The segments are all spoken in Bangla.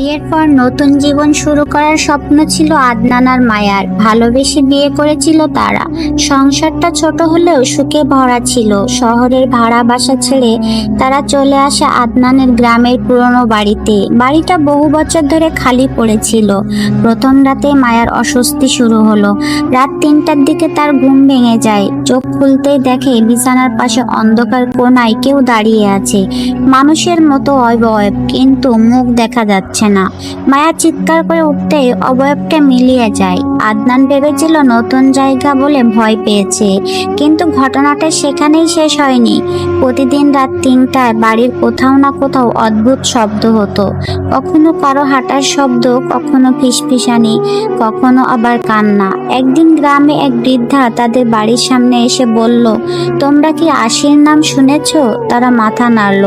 বিয়ের পর নতুন জীবন শুরু করার স্বপ্ন ছিল আদনান আর মায়ার। ভালোবেসে বিয়ে করেছিল তারা। সংসারটা ছোট হলেও সুখে ভরা ছিল। শহরের ভাড়া বাসা ছেড়ে তারা চলে আসে আদনানের গ্রামের পুরনো বাড়িতে। বাড়িটা বহু বছর ধরে খালি পড়েছিল। প্রথম রাতে মায়ার অস্বস্তি শুরু হলো। রাত 3টার দিকে তার ঘুম ভেঙে যায়। চোখ খুলতেই দেখে বিছানার পাশে অন্ধকার কোণায় কেউ দাঁড়িয়ে আছে। মানুষের মতো অবয়ব, কিন্তু মুখ দেখা যাচ্ছে না। মায়া চিৎকার করে উঠতে অবয়বটা মিলিয়ে যায়। আদনান ভেবেছিল নতুন জায়গা বলে ভয় পেয়েছে, কিন্তু ঘটনাটা সেখানেই শেষ হয়নি। প্রতিদিন রাত 3টায় বাড়ির কোথাও না কোথাও অদ্ভুত শব্দ হতো। কখনো কারো হাঁটার শব্দ, কখনো ফিসফিসানি, কখনো আবার কান্না। একদিন গ্রামে এক বৃদ্ধা তাদের বাড়ির সামনে এসে বলল, তোমরা কি আশির নাম শুনেছ? তারা মাথা নাড়ল।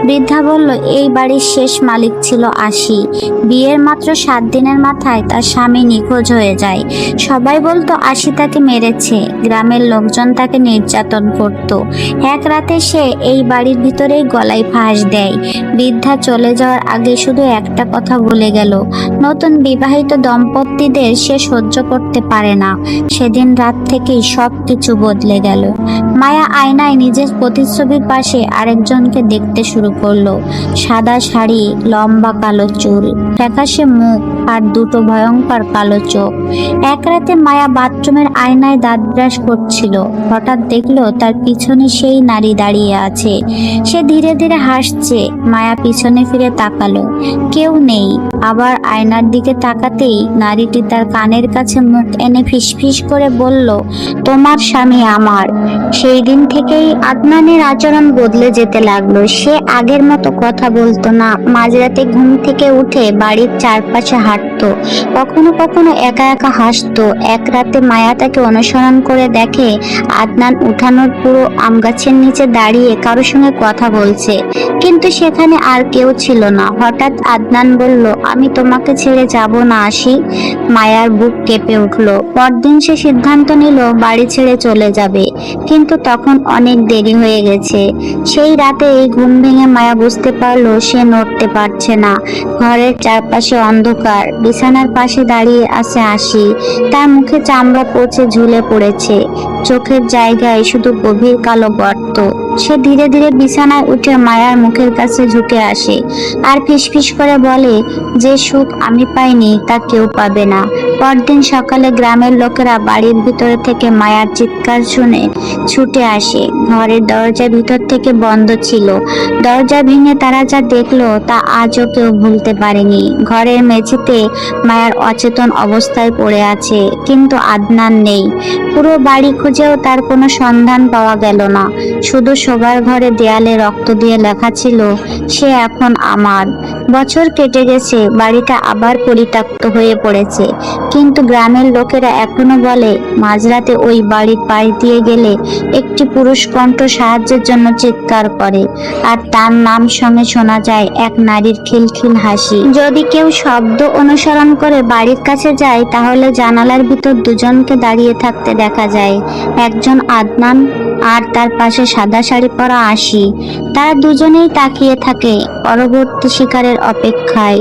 বৃদ্ধা বলল, এই বাড়ির শেষ মালিক ছিল আশি। বিয়ের মাত্র 7 দিনের মাথায় তার স্বামী নিখোঁজ হয়ে যায়। সবাই বলতো আশি তাকে মেরেছে। গ্রামের লোকজন তাকে নির্যাতন করত। এক রাতে সে এই বাড়ির ভিতরেই গলায় ফাঁস দেয়। বৃদ্ধা চলে যাওয়ার আগে শুধু একটা কথা বলে গেল, নতুন বিবাহিত দম্পতিদের সে সহ্য করতে পারে না। সেদিন রাত থেকেই সব কিছু বদলে গেল। মায়া আয়নায় নিজের প্রতিচ্ছবির পাশে আরেকজনকে দেখতে শুরু করলো। সাদা শাড়ি, লম্বা কালো চুল, ফ্যাকাশে মুখ আর দুটো ভয়ঙ্কর কালো চোখ। এক রাতে মায়া বাথরুমের আয়নায় দাঁত ব্রাশ করছিল। হঠাৎ দেখলো তার পিছনে সেই নারী দাঁড়িয়ে আছে। সে ধীরে ধীরে হাসছে। মায়া পিছনে ফিরে তাকালো, কেউ নেই। আবার আয়নার দিকে তাকাতেই নারীটি তার কানের কাছে মুখ এনে ফিসফিস করে বলল, তোমার স্বামী আমার। সেই দিন থেকেই আদনানের আচরণ বদলে যেতে লাগলো। সে আগের মতো কথা বলতো না। মাঝরাতে ঘুম থেকে উঠে বাড়ির চারপাশে হাঁটতো। কখনো কখনো একা একা হাসতো। এক রাতে মায়া তাকে অনুসরণ করে দেখে আদনান উঠানোর পুরো আম গাছের নিচে দাঁড়িয়ে কারোর সঙ্গে কথা বলছে, কিন্তু সেখানে আর কেউ ছিল না। হঠাৎ আদনান বলল, আমি তোমাকে ছেড়ে যাব না আশি। মায়ার বুক কেঁপে উঠল। পরদিন সে সিদ্ধান্ত নিল বাড়ি ছেড়ে চলে যাবে, কিন্তু তখন অনেক দেরি হয়ে গেছে। সেই রাতে ঘুম ভেঙে মায়া বুঝতে পারলো সে নড়তে পারছে না। ঘরের চারপাশে অন্ধকার। বিছানার পাশে দাঁড়িয়ে আছে আশি। তার মুখে চামড়া পচে ঝুলে পড়েছে। চোখের জায়গায় শুধু গভীর কালো গর্ত। সে ধীরে ধীরে বিছানায় উঠে মায়ার মুখের কাছে ঝুঁকে আসে আর ফিসফিস করে বলে, যে সুখ আমি পাইনি তা কেউ পাবে না। পরদিন সকালে গ্রামের লোকেরা বাড়ির ভিতরে থেকে মায়ার চিৎকার শুনে ছুটে আসে। ঘরের দরজা ভিতর থেকে বন্ধ ছিল। দরজা ভেঙে তারা যা দেখলো তা আজও কেউ ভুলতে পারেনি। ঘরের মেঝেতে মায়ার অচেতন অবস্থায় পড়ে আছে, কিন্তু আদনান নেই। পুরো বাড়ি খুঁজেও তার কোনো সন্ধান পাওয়া গেল না। শুধু শোবার ঘরে দেয়ালে রক্ত দিয়ে লেখা ছিল, সে এখন আমার। বছর কেটে গেছে, বাড়িটা আবার পরিত্যক্ত হয়ে পড়েছে, কিন্তু গ্রামের লোকেরা এখনো বলে মাঝরাতে ওই বাড়ির পাশ দিয়ে গেলে একটি পুরুষ কণ্ঠ সাহায্যের জন্য চিৎকার করে, আর তার নাম সঙ্গে শোনা যায় এক নারীর খিলখিল হাসি। যদি কেউ শব্দ অনুসরণ করে বাড়ির কাছে যায়, তাহলে জানালার ভিতর দুজনকে দাঁড়িয়ে থাকতে দেখা যায়। একজন আদনান আর তার পাশে সাদা শাড়ি পরা আশি। তারা দুজনেই তাকিয়ে থাকে পরবর্তী শিকারের অপেক্ষায়।